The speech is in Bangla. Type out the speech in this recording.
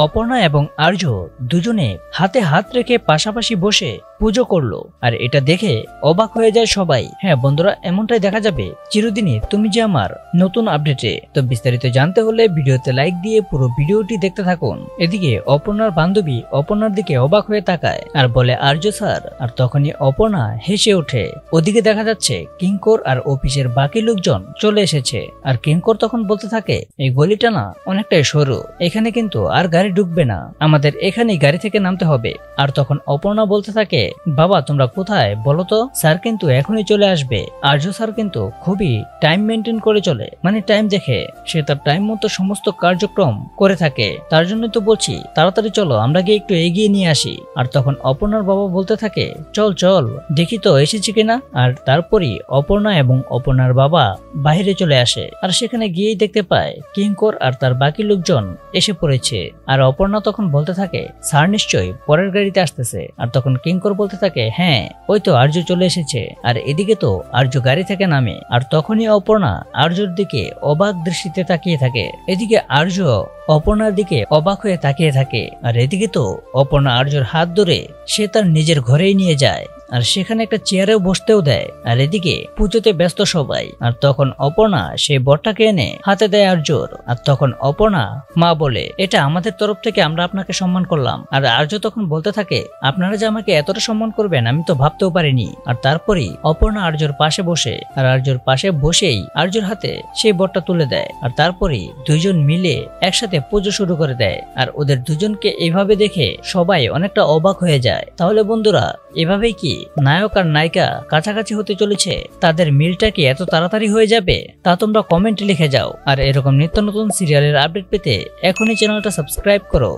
অপর্ণা এবং আর্য দুজনে হাতে হাত রেখে পাশাপাশি বসে পুজো করলো। আর এটা দেখে অবাক হয়ে যায় সবাই। হ্যাঁ বন্ধুরা, এমনটাই দেখা যাবে চিরদিনই তুমি যে আমার নতুন আপডেটে। তো বিস্তারিত জানতে হলে ভিডিওতে লাইক দিয়ে পুরো ভিডিওটি দেখতে থাকুন। এদিকে অপর্ণার বান্ধবী অপর্ণার দিকে অবাক হয়ে তাকায় আর বলে আর্য স্যার। আর তখনই অপর্ণা হেসে ওঠে। ওদিকে দেখা যাচ্ছে কিঙ্কর আর অফিসের বাকি লোকজন চলে এসেছে। আর কিঙ্কর তখন বলতে থাকে, এই গলিটা না অনেকটাই সরু, এখানে কিন্তু আর গাড়ি ঢুকবে না, আমাদের এখানেই গাড়ি থেকে নামতে হবে। আর তখন অপর্ণা বলতে থাকে, বাবা তোমরা কোথায় বলো তো, স্যার কিন্তু এখনই চলে আসবে। আর্য স্যার কিন্তু খুবই টাইম মেনটেন করে চলে, মানে টাইম দেখে সে তার টাইম মতো সমস্ত কার্যক্রম করে থাকে। তার জন্য তো বলছি তাড়াতাড়ি চলো আমরা গিয়ে একটু এগিয়ে নিয়ে আসি। আর তখন অপর্ণার বাবা বলতে থাকে, চল চল দেখি তো এসেছি কিনা। আর তারপরই অপর্ণা এবং অপর্ণার বাবা বাইরে চলে আসে। আর সেখানে গিয়েই দেখতে পায় কিঙ্কর আর তার বাকি লোকজন এসে পড়েছে। আর অপর্ণা তখন বলতে থাকে, স্যার নিশ্চয়ই পরের গাড়িতে আসতেছে। আর তখন কিঙ্কর বলতে থাকে, হ্যাঁ ওই তো আর্য চলে এসেছে। আর এদিকে তো আর্য গাড়ি থেকে নামে। আর তখনই অপর্ণা আর্যর দিকে অবাক দৃষ্টিতে তাকিয়ে থাকে। এদিকে আর্য অপর্ণার দিকে অবাক হয়ে তাকিয়ে থাকে। আর এদিকে তো অপর্ণা আর্যর হাত ধরে সে তার নিজের ঘরেই নিয়ে যায়। আর সেখানে একটা চেয়ারেও বসতেও দেয়। আর এদিকে পুজোতে ব্যস্ত সবাই। আর তখন অপর্ণা সেই বরটাকে এনে হাতে দেয় আর্যর। আর তখন অপর্ণা মা বলে, এটা আমাদের তরফ থেকে আমরা আপনাকে সম্মান করলাম। আর আর্য তখন বলতে থাকে, আপনারা যে আমাকে এতটা সম্মান করবেন আমি তো ভাবতেও পারিনি। আর তারপরেই অপর্ণা আর্যর পাশে বসে, আর আর্যর পাশে বসেই আর্যর হাতে সেই বরটা তুলে দেয়। আর তারপরেই দুইজন মিলে একসাথে পুজো শুরু করে দেয়। আর ওদের দুজনকে এইভাবে দেখে সবাই অনেকটা অবাক হয়ে যায়। তাহলে বন্ধুরা, এভাবেই কি নায়ক আর নায়িকা কাছাকাছি হতে চলেছে? তাদের মিলটা কি এত তাড়াতাড়ি হয়ে যাবে? তা তোমরা কমেন্টে লিখে যাও। আর এরকম নিত্য নতুন সিরিয়ালের আপডেট পেতে এখনই চ্যানেলটা সাবস্ক্রাইব করো।